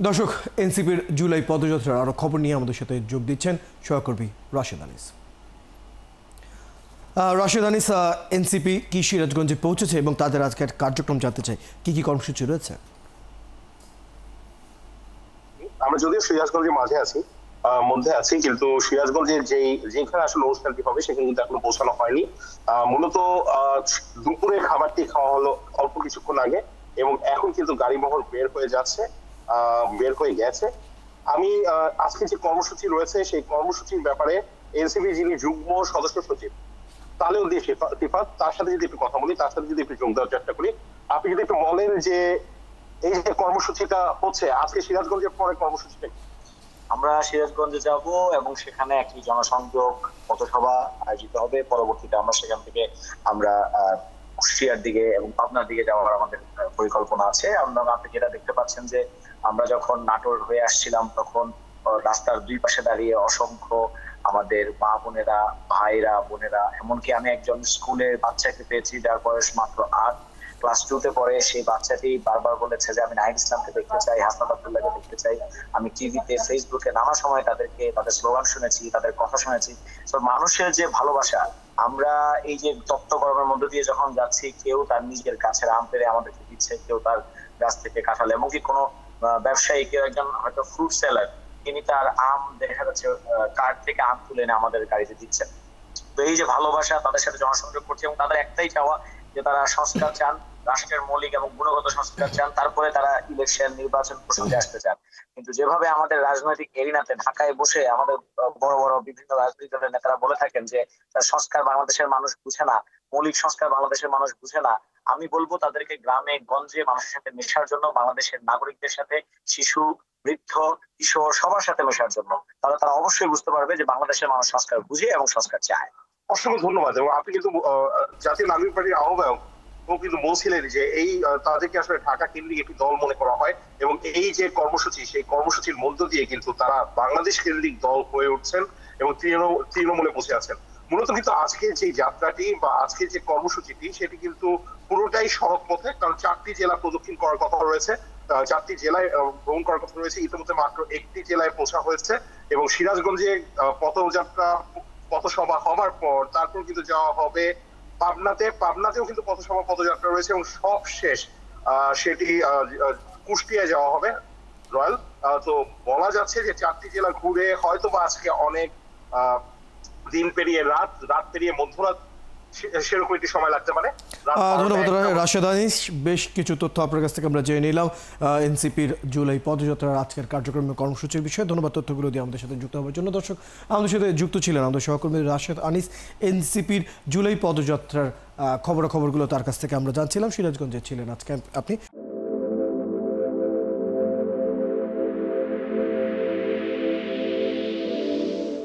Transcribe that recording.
দর্শক, এনসিপির জুলাই পদযাত্রার আরো খবর নিয়ে আমাদের সাথে যোগ দিচ্ছেন সহকর্মী রাশেদ আনিস। রাশেদ আনিস, এনসিপি কি সিরাজগঞ্জে পৌঁছেছে এবং তাদের আজকের কার্যক্রম জানতে চাই, কি কি কর্মসূচি রয়েছে? আমরা যদিও সিরাজগঞ্জের মাঝে আছি, মধ্যে আছি, কিন্তু সিরাজগঞ্জের যেখানে আসলে অনুষ্ঠানটি হবে সেখানে কিন্তু এখনো পৌঁছানো হয়নি। মূলত দুপুরে খাবারটি খাওয়া হলো অল্প কিছুক্ষণ আগে এবং এখন কিন্তু গাড়ি বহর বের হয়ে গেছে। আমি আজকে যে কর্মসূচি রয়েছে সেই কর্মসূচির ব্যাপারে এনসিপি যিনি যুগ্ম সদস্য সচিব তালেও দিয়ে টিফাত, তার সাথে যদি একটু কথা বলি, তার সাথে যদি একটু যোগ দেওয়ার চেষ্টা করি। আপনি যদি একটু বলেন যে এই যে কর্মসূচিটা হচ্ছে আজকে সিরাজগঞ্জের পরে কর্মসূচিটা। আমরা সিরাজগঞ্জে যাব এবং সেখানে একটি জনসংযোগ পথসভা আয়োজিত হবে। পরবর্তীতে আমরা সেখান থেকে আমরা কুষ্টিয়ার দিকে এবং পাবনার দিকে যাওয়ার আমাদের পরিকল্পনা আছে। আপনি যেটা দেখতে পাচ্ছেন যে আমরা যখন নাটোর হয়ে আসছিলাম তখন রাস্তার দুই পাশে দাঁড়িয়ে অসংখ্য আমাদের মা বোনেরা, ভাইরা, বোনেরা, এমনকি আমি একজন স্কুলের বাচ্চাকে পেয়েছি যার বয়স মাত্র 8, ক্লাস 2 তে পড়ে। সেই বাচ্চাটি বারবার বলেছে যে আমি নাহিদ ইসলামকে দেখতে চাই, হাসনাত আব্দুল্লাহকে দেখতে চাই। আমি টিভিতে, ফেসবুকে নানা সময় তাদের স্লোগান শুনেছি, তাদের কথা শুনেছি। তো মানুষের যে ভালোবাসা, আমরা এই যে তপ্ত গরমের মধ্যে দিয়ে যখন যাচ্ছি, কেউ তার নিজের গাছের আম পেড়ে আমাদেরকে দিচ্ছে, কেউ তার গাছ থেকে কাঁঠাল, এমনকি কোনো ব্যবসায়ী, কেউ একজন হয়তো ফ্রুট সেলার, তিনি তার আম দেখা যাচ্ছে কার্ট থেকে আম তুলে এনে আমাদের গাড়িতে দিচ্ছেন। তো এই যে ভালোবাসা, তাদের সাথে জনসংযোগ করছে এবং তাদের একটাই চাওয়া যে তারা সংস্কার চান, রাষ্ট্রের মৌলিক এবং গুণগত সংস্কার চান, তারপরে তারা ইলেকশন, নির্বাচন প্রসঙ্গে আসতে চান। কিন্তু যেভাবে আমাদের রাজনৈতিক এরিনাতে ঢাকায় বসে আমাদের বড় বড় বিভিন্ন রাজনৈতিক দলের নেতারা বলে থাকেন যে সংস্কার বাংলাদেশের মানুষ বুঝে না, মৌলিক সংস্কার বাংলাদেশের মানুষ বুঝে না, আমি বলবো তাদেরকে গ্রামে গঞ্জে মানুষের সাথে মেশার জন্য, বাংলাদেশের নাগরিকদের সাথে, শিশু, বৃদ্ধ, কিশোর সবার সাথে মেশার জন্য। তাহলে তারা অবশ্যই বুঝতে পারবে যে বাংলাদেশের মানুষ সংস্কার বুঝে এবং সংস্কার চায়। অসংখ্য ধন্যবাদ। এবং আপনি কিন্তু জাতীয় নাগরিক পার্টির আহ্বায়ক ও কিন্তু বলছিলেন যে এই তাদেরকে আসলে ঢাকা কেন্দ্রিক একটি দল মনে করা হয় এবং এই যে কর্মসূচি, সেই কর্মসূচির মধ্য দিয়ে কিন্তু তারা বাংলাদেশ কেন্দ্রিক দল হয়ে উঠছেন এবং তৃণমূলে বসে আছেন। মূলত কিন্তু আজকে যে যাত্রাটি বা আজকে যে কর্মসূচিটি সেটি কিন্তু পুরোটাই সড়ক পথে, কারণ 4টি জেলা প্রদক্ষিণ করার কথা রয়েছে, 4টি জেলায় ভ্রমণ করার কথা রয়েছে। ইতিমধ্যে মাত্র একটি জেলায় পৌঁছা হয়েছে এবং সিরাজগঞ্জে পথসভা হবার পর তারপর কিন্তু যাওয়া হবে পাবনাতেও কিন্তু পদযাত্রা রয়েছে এবং সব শেষ সেটি কুষ্টিয়ায় যাওয়া হবে রয়্যাল। তো বলা যাচ্ছে যে 4টি জেলা ঘুরে হয়তো বা আজকে অনেক দিন পেরিয়ে রাত পেরিয়ে মধ্যরাত সেরকম একটি সময় লাগতে পারে। ধন্যবাদ রাশেদ আনিস। বেশ কিছু তথ্য আপনার কাছ থেকে আমরা জেনে নিলাম এনসিপির জুলাই পদযাত্রার আজকের কার্যক্রমের কর্মসূচির বিষয়ে। ধন্যবাদ তথ্যগুলো দিয়ে আমাদের সাথে যুক্ত হওয়ার জন্য। দর্শক, আমাদের সাথে যুক্ত ছিলেন আমাদের সহকর্মী রাশেদ আনিস। এনসিপির জুলাই পদযাত্রার খবরাখবরগুলো তার কাছ থেকে আমরা জানছিলাম। সিরাজগঞ্জে ছিলেন আজকে আপনি।